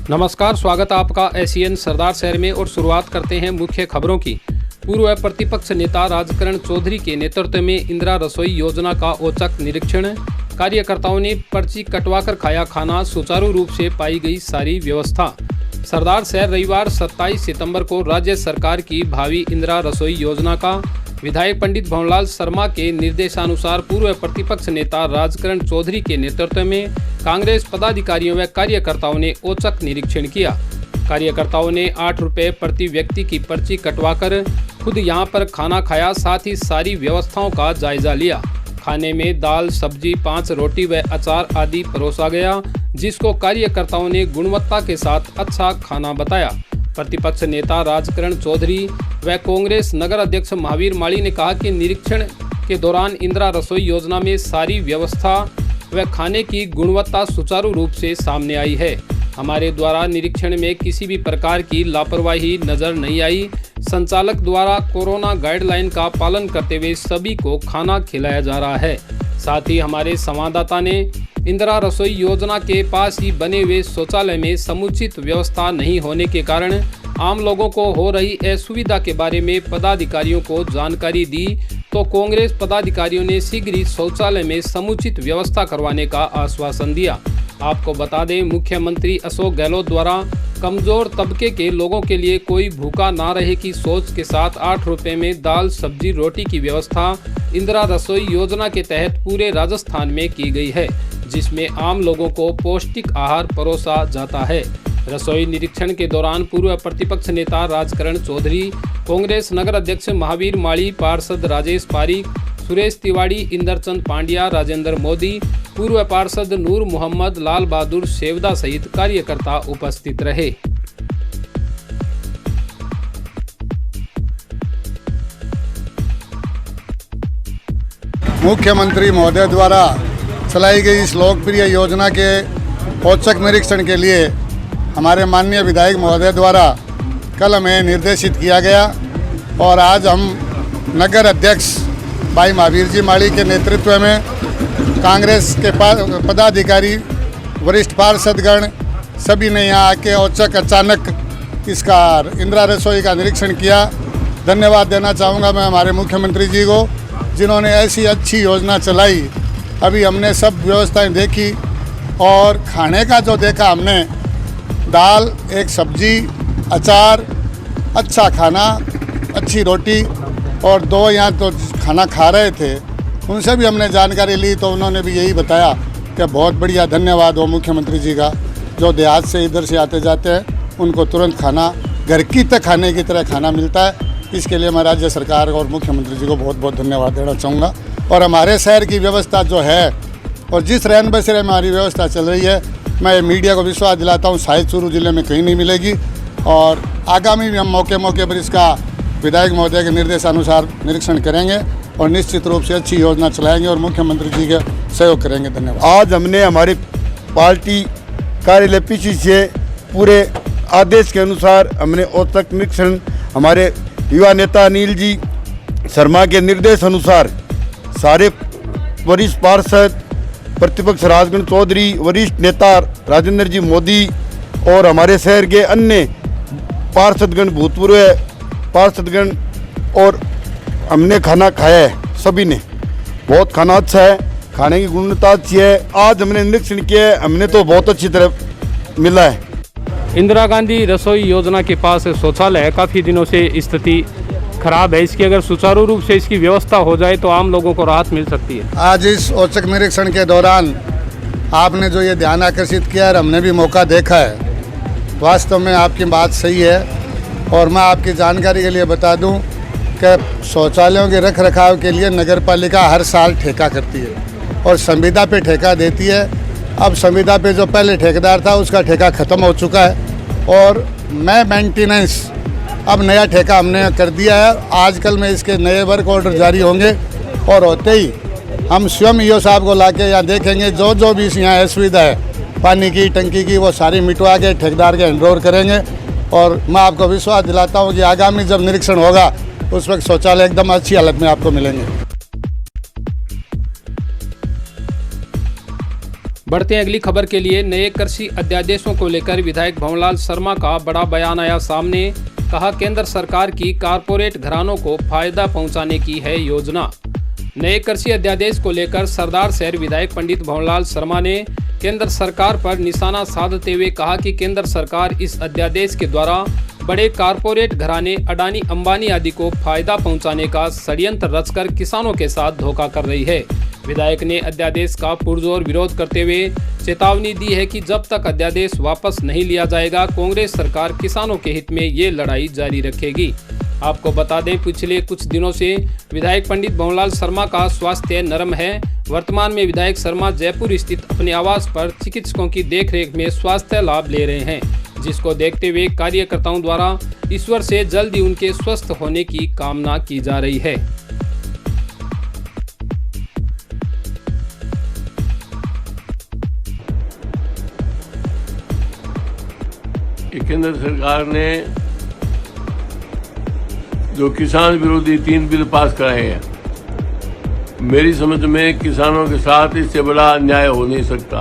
नमस्कार, स्वागत है आपका एशियन सरदार शहर में और शुरुआत करते हैं मुख्य खबरों की। पूर्व प्रतिपक्ष नेता राजकरण चौधरी के नेतृत्व में इंदिरा रसोई योजना का औचक निरीक्षण। कार्यकर्ताओं ने पर्ची कटवाकर खाया खाना, सुचारू रूप से पाई गई सारी व्यवस्था। सरदार शहर रविवार 27 सितंबर को राज्य सरकार की भावी इंदिरा रसोई योजना का विधायक पंडित भंवरलाल शर्मा के निर्देशानुसार पूर्व प्रतिपक्ष नेता राजकरण चौधरी के नेतृत्व में कांग्रेस पदाधिकारियों व कार्यकर्ताओं ने औचक निरीक्षण किया। कार्यकर्ताओं ने 8 रुपये प्रति व्यक्ति की पर्ची कटवाकर खुद यहां पर खाना खाया, साथ ही सारी व्यवस्थाओं का जायजा लिया। खाने में दाल, सब्जी, 5 रोटी व अचार आदि परोसा गया, जिसको कार्यकर्ताओं ने गुणवत्ता के साथ अच्छा खाना बताया। प्रतिपक्ष नेता राजकरण चौधरी व कांग्रेस नगर अध्यक्ष महावीर माली ने कहा कि निरीक्षण के दौरान इंदिरा रसोई योजना में सारी व्यवस्था व खाने की गुणवत्ता सुचारू रूप से सामने आई है। हमारे द्वारा निरीक्षण में किसी भी प्रकार की लापरवाही नजर नहीं आई। संचालक द्वारा कोरोना गाइडलाइन का पालन करते हुए सभी को खाना खिलाया जा रहा है। साथ ही हमारे संवाददाता ने इंदिरा रसोई योजना के पास ही बने हुए शौचालय में समुचित व्यवस्था नहीं होने के कारण आम लोगों को हो रही असुविधा के बारे में पदाधिकारियों को जानकारी दी, तो कांग्रेस पदाधिकारियों ने शीघ्र ही शौचालय में समुचित व्यवस्था करवाने का आश्वासन दिया। आपको बता दें, मुख्यमंत्री अशोक गहलोत द्वारा कमजोर तबके के लोगों के लिए कोई भूखा ना रहे की सोच के साथ 8 रुपये में दाल, सब्जी, रोटी की व्यवस्था इंदिरा रसोई योजना के तहत पूरे राजस्थान में की गई है, जिसमें आम लोगों को पौष्टिक आहार परोसा जाता है। रसोई निरीक्षण के दौरान पूर्व प्रतिपक्ष नेता राजकरण चौधरी, कांग्रेस नगर अध्यक्ष महावीर माली, पार्षद राजेश पारीक, सुरेश तिवारी, इंद्रचंद पांड्या, राजेंद्र मोदी, पूर्व पार्षद नूर मोहम्मद, लाल बहादुर सेवदा सहित कार्यकर्ता उपस्थित रहे। मुख्यमंत्री महोदय द्वारा चलाई गई इस लोकप्रिय योजना के औचक निरीक्षण के लिए हमारे माननीय विधायक महोदय द्वारा कल हमें निर्देशित किया गया और आज हम नगर अध्यक्ष भाई महावीर जी माली के नेतृत्व में कांग्रेस के पदाधिकारी, वरिष्ठ पार्षदगण सभी ने यहाँ आके औचक अचानक इसका इंदिरा रसोई का निरीक्षण किया। धन्यवाद देना चाहूँगा मैं हमारे मुख्यमंत्री जी को, जिन्होंने ऐसी अच्छी योजना चलाई। अभी हमने सब व्यवस्थाएं देखी और खाने का जो देखा हमने, दाल, एक सब्जी, अचार, अच्छा खाना, अच्छी रोटी और 2 यहाँ तो खाना खा रहे थे, उनसे भी हमने जानकारी ली तो उन्होंने भी यही बताया कि बहुत बढ़िया, धन्यवाद हो मुख्यमंत्री जी का, जो देहात से इधर से आते जाते हैं उनको तुरंत खाना घर की खाने की तरह खाना मिलता है। इसके लिए मैं राज्य सरकार और मुख्यमंत्री जी को बहुत बहुत धन्यवाद देना चाहूँगा। और हमारे शहर की व्यवस्था जो है और जिस रैन बसेरे में हमारी व्यवस्था चल रही है, मैं मीडिया को विश्वास दिलाता हूँ शायद चूरू जिले में कहीं नहीं मिलेगी। और आगामी भी हम मौके पर इसका विधायक महोदय के निर्देशानुसार निरीक्षण करेंगे और निश्चित रूप से अच्छी योजना चलाएंगे और मुख्यमंत्री जी का सहयोग करेंगे। धन्यवाद। आज हमने हमारी पार्टी कार्यालय पीछे से पूरे आदेश के अनुसार हमने औचक निरीक्षण हमारे युवा नेता अनिल जी शर्मा के निर्देश अनुसार सारे वरिष्ठ पार्षद, प्रतिपक्ष राजकरण चौधरी, वरिष्ठ नेता राजेंद्र जी मोदी और हमारे शहर के अन्य पार्षदगण, भूतपूर्व पार्षदगण और हमने खाना खाया है। सभी ने बहुत खाना अच्छा है, खाने की गुणवत्ता अच्छी है। आज हमने निरीक्षण किया है, हमने तो बहुत अच्छी तरह मिला है। इंदिरा गांधी रसोई योजना के पास शौचालय है, काफ़ी दिनों से स्थिति खराब है। इसकी अगर सुचारू रूप से इसकी व्यवस्था हो जाए तो आम लोगों को राहत मिल सकती है। आज इस औचक निरीक्षण के दौरान आपने जो ये ध्यान आकर्षित किया और हमने भी मौका देखा है, वास्तव में आपकी बात सही है। और मैं आपकी जानकारी के लिए बता दूं कि शौचालयों के रख रखाव के लिए नगर पालिका हर साल ठेका करती है और संविदा पे ठेका देती है। अब संविदा पे जो पहले ठेकेदार था उसका ठेका ख़त्म हो चुका है और मैं मेंटेनेंस अब नया ठेका हमने कर दिया है। आजकल में इसके नए वर्क ऑर्डर जारी होंगे और होते ही हम स्वयं ईओ साहब को लाके यहाँ देखेंगे, जो भी यहाँ असुविधा है पानी की, टंकी की, वो सारी मिटवा के ठेकेदार के हैंडओवर करेंगे। और मैं आपको विश्वास दिलाता हूँ कि आगामी जब निरीक्षण होगा उस वक्त शौचालय एकदम अच्छी हालत में आपको मिलेंगे। बढ़ते हैं अगली खबर के लिए। नए कृषि अध्यादेशों को लेकर विधायक भंवरलाल शर्मा का बड़ा बयान आया सामने। कहा, केंद्र सरकार की कारपोरेट घरानों को फायदा पहुंचाने की है योजना। नए कृषि अध्यादेश को लेकर सरदार शहर विधायक पंडित भंवरलाल शर्मा ने केंद्र सरकार पर निशाना साधते हुए कहा कि केंद्र सरकार इस अध्यादेश के द्वारा बड़े कारपोरेट घराने अडानी अंबानी आदि को फायदा पहुंचाने का षड्यंत्र रचकर किसानों के साथ धोखा कर रही है। विधायक ने अध्यादेश का पुरजोर विरोध करते हुए चेतावनी दी है कि जब तक अध्यादेश वापस नहीं लिया जाएगा, कांग्रेस सरकार किसानों के हित में ये लड़ाई जारी रखेगी। आपको बता दें, पिछले कुछ दिनों से विधायक पंडित भंवरलाल शर्मा का स्वास्थ्य नरम है। वर्तमान में विधायक शर्मा जयपुर स्थित अपने आवास पर चिकित्सकों की देखरेख में स्वास्थ्य लाभ ले रहे हैं, जिसको देखते हुए कार्यकर्ताओं द्वारा ईश्वर से जल्दी उनके स्वस्थ होने की कामना की जा रही है। केंद्र सरकार ने जो किसान विरोधी 3 बिल पास कराए हैं, मेरी समझ में किसानों के साथ इससे बड़ा अन्याय हो नहीं सकता,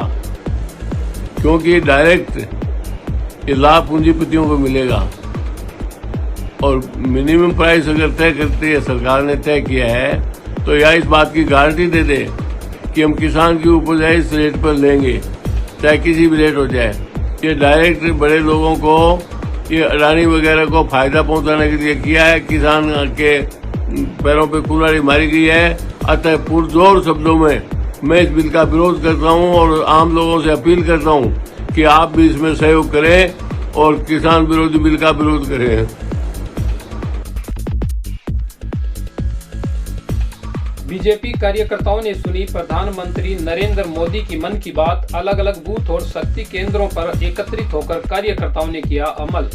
क्योंकि डायरेक्ट ये लाभ पूंजीपतियों को मिलेगा। और मिनिमम प्राइस अगर तय करती है सरकार ने तय किया है, तो यह इस बात की गारंटी दे दे कि हम किसान की उपज इस रेट पर लेंगे, चाहे किसी भी रेट हो जाए। ये डायरेक्ट बड़े लोगों को, ये अडानी वगैरह को फायदा पहुंचाने के लिए किया है। किसान के पैरों पे कुल्हाड़ी मारी गई है। अतः पुरजोर शब्दों में मैं इस बिल का विरोध करता हूं और आम लोगों से अपील करता हूं कि आप भी इसमें सहयोग करें और किसान विरोधी बिल का विरोध करें। बीजेपी कार्यकर्ताओं ने सुनी प्रधानमंत्री नरेंद्र मोदी की मन की बात। अलग अलग बूथ और शक्ति केंद्रों पर एकत्रित होकर कार्यकर्ताओं ने किया अमल।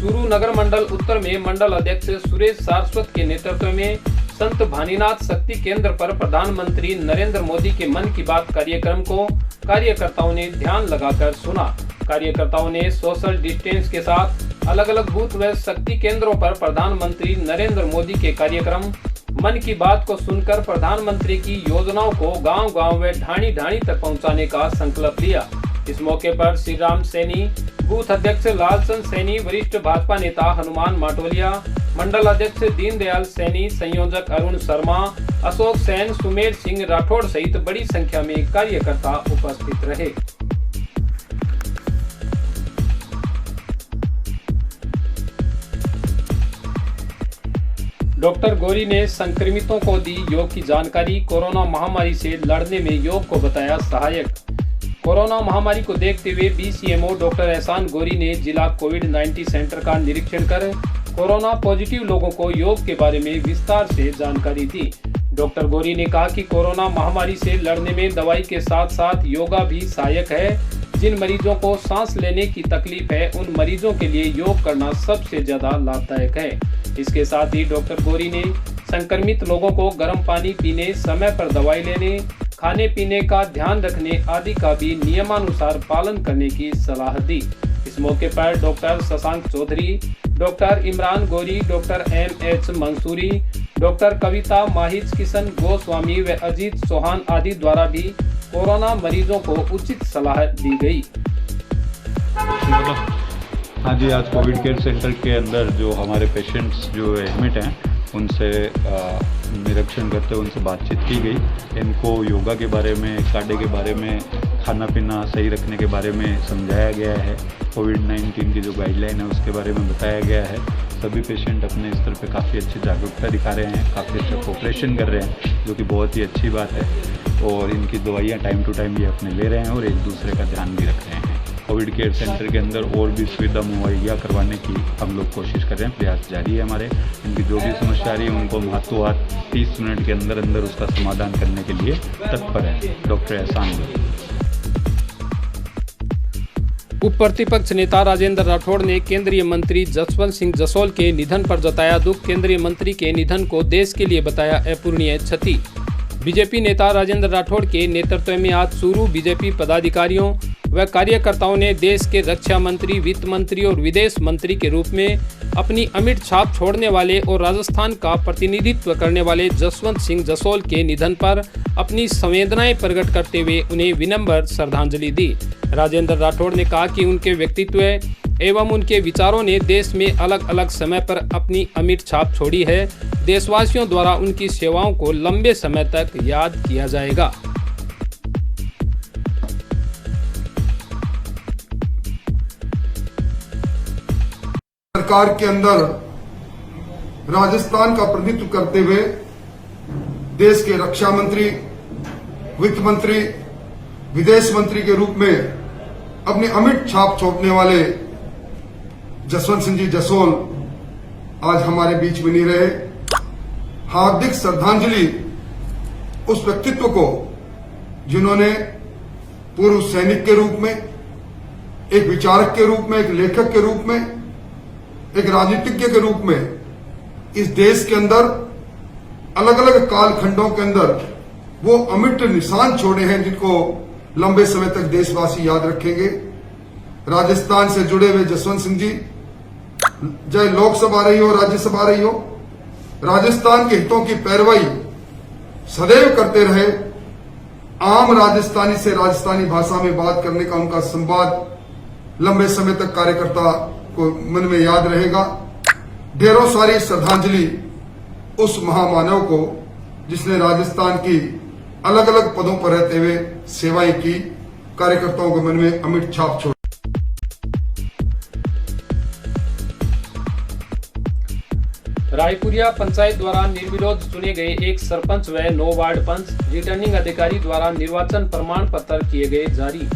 चूरू नगर मंडल उत्तर में मंडल अध्यक्ष सुरेश सारस्वत के नेतृत्व में संत भानीनाथ शक्ति केंद्र पर प्रधानमंत्री नरेंद्र मोदी के मन की बात कार्यक्रम को कार्यकर्ताओं ने ध्यान लगाकर सुना। कार्यकर्ताओं ने सोशल डिस्टेंस के साथ अलग अलग बूथ व शक्ति केंद्रों पर प्रधानमंत्री नरेंद्र मोदी के कार्यक्रम मन की बात को सुनकर प्रधानमंत्री की योजनाओं को गांव-गांव व ढाणी-ढाणी तक पहुंचाने का संकल्प लिया। इस मौके पर श्री राम सैनी, बूथ अध्यक्ष लालचंद सैनी, वरिष्ठ भाजपा नेता हनुमान माटोलिया, मंडल अध्यक्ष दीनदयाल सैनी, संयोजक अरुण शर्मा, अशोक सैन, सुमेर सिंह राठौड़ सहित बड़ी संख्या में कार्यकर्ता उपस्थित रहे। डॉक्टर गौरी ने संक्रमितों को दी योग की जानकारी। कोरोना महामारी से लड़ने में योग को बताया सहायक। कोरोना महामारी को देखते हुए बीसीएमओ डॉक्टर एहसान गौरी ने जिला कोविड-19 सेंटर का निरीक्षण कर कोरोना पॉजिटिव लोगों को योग के बारे में विस्तार से जानकारी दी। डॉक्टर गौरी ने कहा कि कोरोना महामारी से लड़ने में दवाई के साथ साथ योगा भी सहायक है। जिन मरीजों को सांस लेने की तकलीफ है, उन मरीजों के लिए योग करना सबसे ज्यादा लाभदायक है। इसके साथ ही डॉक्टर गौरी ने संक्रमित लोगों को गर्म पानी पीने, समय पर दवाई लेने, खाने पीने का ध्यान रखने आदि का भी नियमानुसार पालन करने की सलाह दी। इस मौके पर doctor Shashank Chaudhary, doctor Imran Gauri, doctor M H. Mansuri, doctor Kavita Mahij, Kishan Goswami व अजीत चौहान आदि द्वारा भी कोरोना मरीजों को उचित सलाह दी गई। हाँ जी, आज कोविड केयर सेंटर के अंदर जो हमारे पेशेंट्स जो एडमिट हैं उनसे निरीक्षण करते हुए उनसे बातचीत की गई। इनको योगा के बारे में, काढ़े के बारे में, खाना पीना सही रखने के बारे में समझाया गया है। कोविड-19 की जो गाइडलाइन है उसके बारे में बताया गया है। सभी पेशेंट अपने स्तर पे काफ़ी अच्छी जागरूकता दिखा रहे हैं, काफ़ी अच्छा कोऑपरेशन कर रहे हैं, जो कि बहुत ही अच्छी बात है। और इनकी दवाइयाँ टाइम टू टाइम ये अपने ले रहे हैं और एक दूसरे का ध्यान भी रख रहे हैं। कोविड केयर सेंटर के अंदर और भी सुविधा मुहैया करवाने की हम लोग कोशिश कर रहे हैं, प्रयास जारी है हमारे। इनकी जो भी समस्या आ रही है उनको हाथों हाथ 30 मिनट के अंदर अंदर उसका समाधान करने के लिए तत्पर है डॉक्टर एहसान गौरी। उप प्रतिपक्ष नेता राजेंद्र राठौड़ ने केंद्रीय मंत्री जसवंत सिंह जसौल के निधन पर जताया दुख। केंद्रीय मंत्री के निधन को देश के लिए बताया अपूरणीय क्षति। बीजेपी नेता राजेंद्र राठौड़ के नेतृत्व में आज चूरू बीजेपी पदाधिकारियों, व कार्यकर्ताओं ने देश के रक्षा मंत्री, वित्त मंत्री और विदेश मंत्री के रूप में अपनी अमिट छाप छोड़ने वाले और राजस्थान का प्रतिनिधित्व करने वाले जसवंत सिंह जसोल के निधन पर अपनी संवेदनाएं प्रकट करते हुए उन्हें विनम्र श्रद्धांजलि दी। राजेंद्र राठौड़ ने कहा कि उनके व्यक्तित्व एवं उनके विचारों ने देश में अलग अलग समय पर अपनी अमिट छाप छोड़ी है। देशवासियों द्वारा उनकी सेवाओं को लंबे समय तक याद किया जाएगा। सरकार के अंदर राजस्थान का प्रतिनिधित्व करते हुए देश के रक्षा मंत्री, वित्त मंत्री, विदेश मंत्री के रूप में अपनी अमिट छाप छोड़ने वाले जसवंत सिंह जी जसोल आज हमारे बीच में नहीं रहे। हार्दिक श्रद्धांजलि उस व्यक्तित्व को जिन्होंने पूर्व सैनिक के रूप में, एक विचारक के रूप में, एक लेखक के रूप में, एक राजनीतिज्ञ के रूप में इस देश के अंदर अलग अलग कालखंडों के अंदर वो अमिट निशान छोड़े हैं जिनको लंबे समय तक देशवासी याद रखेंगे। राजस्थान से जुड़े हुए जसवंत सिंह जी, चाहे लोकसभा रही हो, राज्यसभा रही हो, राजस्थान के हितों की पैरवी सदैव करते रहे। आम राजस्थानी से राजस्थानी भाषा में बात करने का उनका संवाद लंबे समय तक कार्यकर्ता को मन में याद रहेगा। ढेरों सारी श्रद्धांजलि उस महामानव को जिसने राजस्थान की अलग अलग पदों पर रहते हुए सेवाएं की, कार्यकर्ताओं के मन में अमिट छाप छोड़ी। रायपुरिया पंचायत द्वारा निर्विरोध चुने गए एक सरपंच व 9 वार्ड पंच रिटर्निंग अधिकारी द्वारा निर्वाचन प्रमाण पत्र किए गए जारी।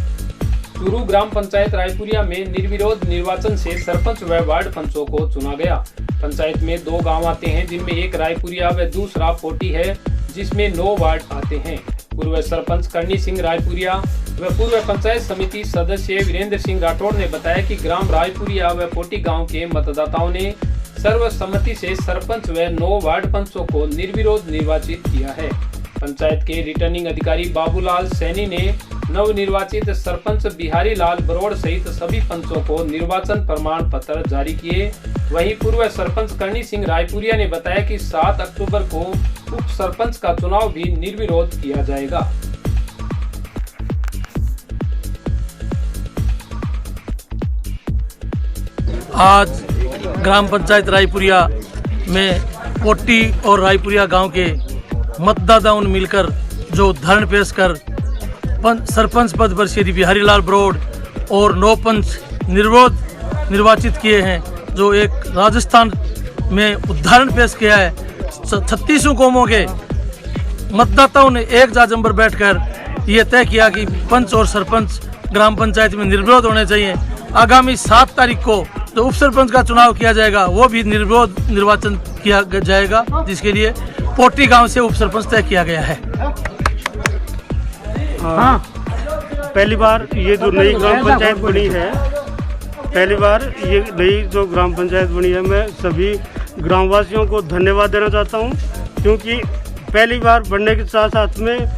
चूरू ग्राम पंचायत रायपुरिया में निर्विरोध निर्वाचन से सरपंच व वार्ड पंचों को चुना गया। पंचायत में 2 गांव आते हैं जिनमें एक रायपुरिया व दूसरा पोटी है जिसमें 9 वार्ड आते हैं। पूर्व सरपंच करणी सिंह रायपुरिया व पूर्व पंचायत समिति सदस्य वीरेंद्र सिंह राठौड़ ने बताया कि ग्राम रायपुरिया व पोटी गांव के मतदाताओं ने सर्वसम्मति से सरपंच व 9 वार्ड पंचों को निर्विरोध निर्वाचित किया है। पंचायत के रिटर्निंग अधिकारी बाबूलाल सैनी ने नवनिर्वाचित सरपंच बिहारी लाल बरोड़ सहित सभी पंचों को निर्वाचन प्रमाण पत्र जारी किए। वहीं पूर्व सरपंच करणी सिंह रायपुरिया ने बताया कि 7 अक्टूबर को उप सरपंच का चुनाव भी निर्विरोध किया जाएगा। आज ग्राम पंचायत रायपुरिया में पोटी और रायपुरिया गांव के मतदाताओं ने मिलकर जो धरण पेश कर सरपंच पद पर श्री बिहारी लाल बरोड़ और 9 पंच निर्विरोध निर्वाचित किए हैं, जो एक राजस्थान में उदाहरण पेश किया है। 36 कौमों के मतदाताओं ने एक जाजम पर बैठकर ये तय किया कि पंच और सरपंच ग्राम पंचायत में निर्विरोध होने चाहिए। आगामी 7 तारीख को जो उप सरपंच का चुनाव किया जाएगा वो भी निर्विरोध निर्वाचन किया जाएगा, जिसके लिए पोटी गांव से उप सरपंच तय किया गया है। हाँ, पहली बार ये जो नई ग्राम पंचायत बनी है, पहली बार ये नई जो ग्राम पंचायत बनी है, मैं सभी ग्रामवासियों को धन्यवाद देना चाहता हूँ, क्योंकि पहली बार बनने के साथ साथ में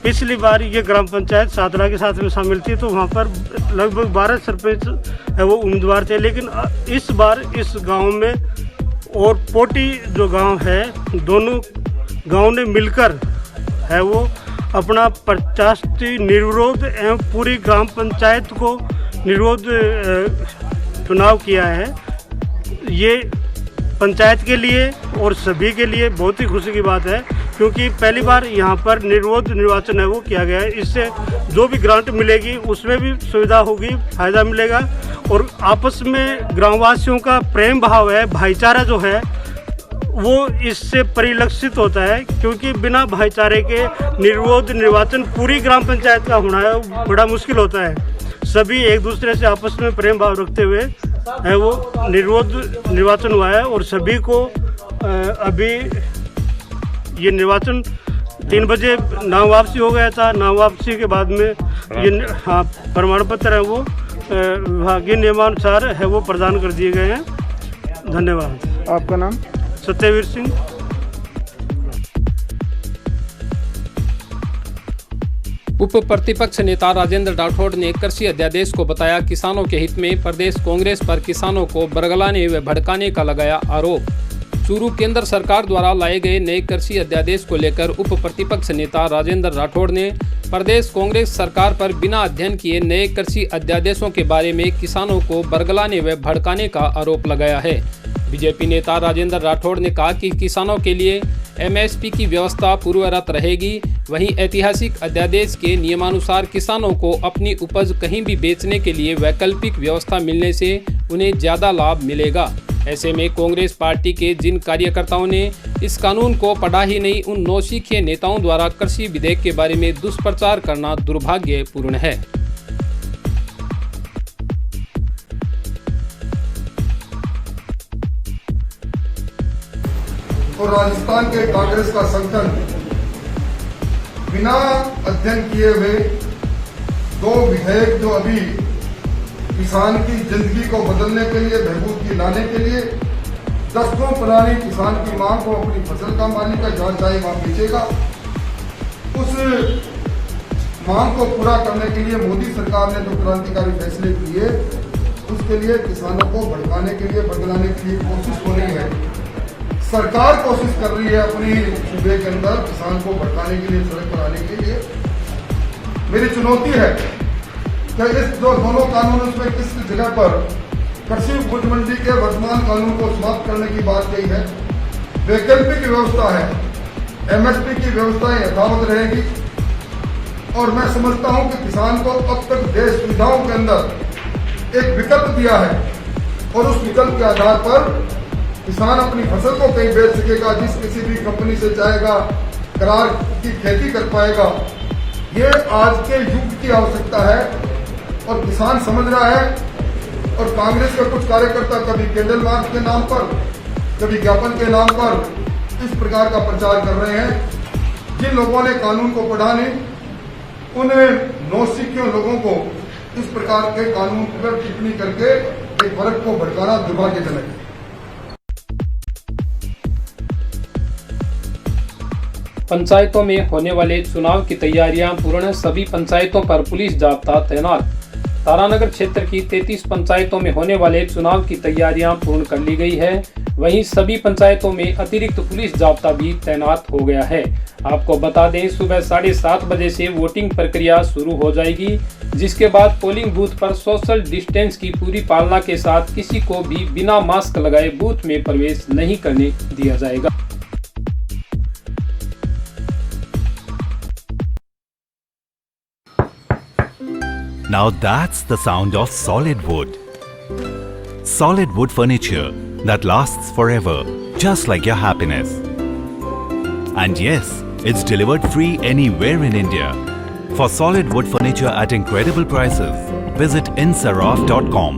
पिछली बार ये ग्राम पंचायत सातरा के साथ में शामिल थी, तो वहाँ पर लगभग 12 सरपंच है वो उम्मीदवार थे। लेकिन इस बार इस गांव में और पोटी जो गांव है, दोनों गांव ने मिलकर है वो अपना प्रत्याशी निर्विरोध एवं पूरी ग्राम पंचायत को निर्विरोध चुनाव किया है। ये पंचायत के लिए और सभी के लिए बहुत ही खुशी की बात है, क्योंकि पहली बार यहाँ पर निर्विरोध निर्वाचन है वो किया गया है। इससे जो भी ग्रांट मिलेगी उसमें भी सुविधा होगी, फायदा मिलेगा, और आपस में ग्रामवासियों का प्रेम भाव है, भाईचारा जो है वो इससे परिलक्षित होता है, क्योंकि बिना भाईचारे के निर्विरोध निर्वाचन पूरी ग्राम पंचायत का होना है बड़ा मुश्किल होता है। सभी एक दूसरे से आपस में प्रेम भाव रखते हुए है वो निर्विरोध निर्वाचन हुआ है, और सभी को अभी ये निर्वाचन 3 बजे नाम वापसी हो गया था। नाम वापसी के बाद में ये प्रमाण पत्र है वो विभागीय नियमानुसार है वो प्रदान कर दिए गए हैं। धन्यवाद। आपका नाम? सत्यवीर सिंह। उप प्रतिपक्ष नेता राजेंद्र राठौड़ ने कृषि अध्यादेश को बताया किसानों के हित में। प्रदेश कांग्रेस पर किसानों को बरगलाने व भड़काने का लगाया आरोप। चूरू केंद्र सरकार द्वारा लाए गए नए कृषि अध्यादेश को लेकर उप प्रतिपक्ष नेता राजेंद्र राठौड़ ने प्रदेश कांग्रेस सरकार पर बिना अध्ययन किए नए कृषि अध्यादेशों के बारे में किसानों को बरगलाने व भड़काने का आरोप लगाया है। बीजेपी नेता राजेंद्र राठौड़ ने कहा कि किसानों के लिए एमएसपी की व्यवस्था पूर्ववत रहेगी। वहीं ऐतिहासिक अध्यादेश के नियमानुसार किसानों को अपनी उपज कहीं भी बेचने के लिए वैकल्पिक व्यवस्था मिलने से उन्हें ज़्यादा लाभ मिलेगा। ऐसे में कांग्रेस पार्टी के जिन कार्यकर्ताओं ने इस कानून को पढ़ा ही नहीं, उन नौसिखिए नेताओं द्वारा कृषि विधेयक के बारे में दुष्प्रचार करना दुर्भाग्यपूर्ण है। और राजस्थान के कांग्रेस का संगठन बिना अध्ययन किए हुए दो विधेयक जो अभी किसान की जिंदगी को बदलने के लिए, बहबूद लाने के लिए, दशकों पुरानी किसान की मांग को अपनी फसल का मालिक का जहाँ चाहे वहां बेचेगा, उस मांग को पूरा करने के लिए मोदी सरकार ने जो क्रांतिकारी फैसले किए, उसके लिए किसानों को भड़काने के लिए, बदलाने के लिए कोशिश हो रही है। सरकार कोशिश कर रही है अपनी सूबे के अंदर किसान को भड़काने के लिए, सड़क पर आने के लिए। मेरी चुनौती है कि इस जो दोनों कानून, उसमें किस जगह पर कृषि उपज मंडी के वर्तमान कानून को समाप्त करने की बात कही है। वैकल्पिक व्यवस्था है, एमएसपी की व्यवस्थाएं यथावत रहेगी। और मैं समझता हूं कि किसान को अब तक देश सुविधाओं के अंदर एक विकल्प दिया है और उस विकल्प के आधार पर किसान अपनी फसल को कहीं बेच सकेगा, जिस किसी भी कंपनी से चाहेगा करार की खेती कर पाएगा। ये आज के युग की आवश्यकता है और किसान समझ रहा है। और कांग्रेस के कुछ कार्यकर्ता कभी कैंडल मार्च के नाम पर, कभी ज्ञापन के नाम पर इस प्रकार का प्रचार कर रहे हैं। जिन लोगों ने कानून को पढ़ा नहीं, उन नौसिखियों लोगों को इस प्रकार के कानून पर टिप्पणी करके एक वर्ग को भड़काना दुर्भाग्यजनक है। पंचायतों में होने वाले चुनाव की तैयारियां पूर्ण, सभी पंचायतों पर पुलिस जाब्ता तैनात। तारानगर क्षेत्र की 33 पंचायतों में होने वाले चुनाव की तैयारियां पूर्ण कर ली गई है। वहीं सभी पंचायतों में अतिरिक्त पुलिस जाब्ता भी तैनात हो गया है। आपको बता दें, सुबह 7:30 बजे से वोटिंग प्रक्रिया शुरू हो जाएगी, जिसके बाद पोलिंग बूथ पर सोशल डिस्टेंस की पूरी पालना के साथ किसी को भी बिना मास्क लगाए बूथ में प्रवेश नहीं करने दिया जाएगा। Now that's the sound of solid wood. Solid wood furniture that lasts forever, just like your happiness. And yes, it's delivered free anywhere in India. For solid wood furniture at incredible prices, visit insaraf.com.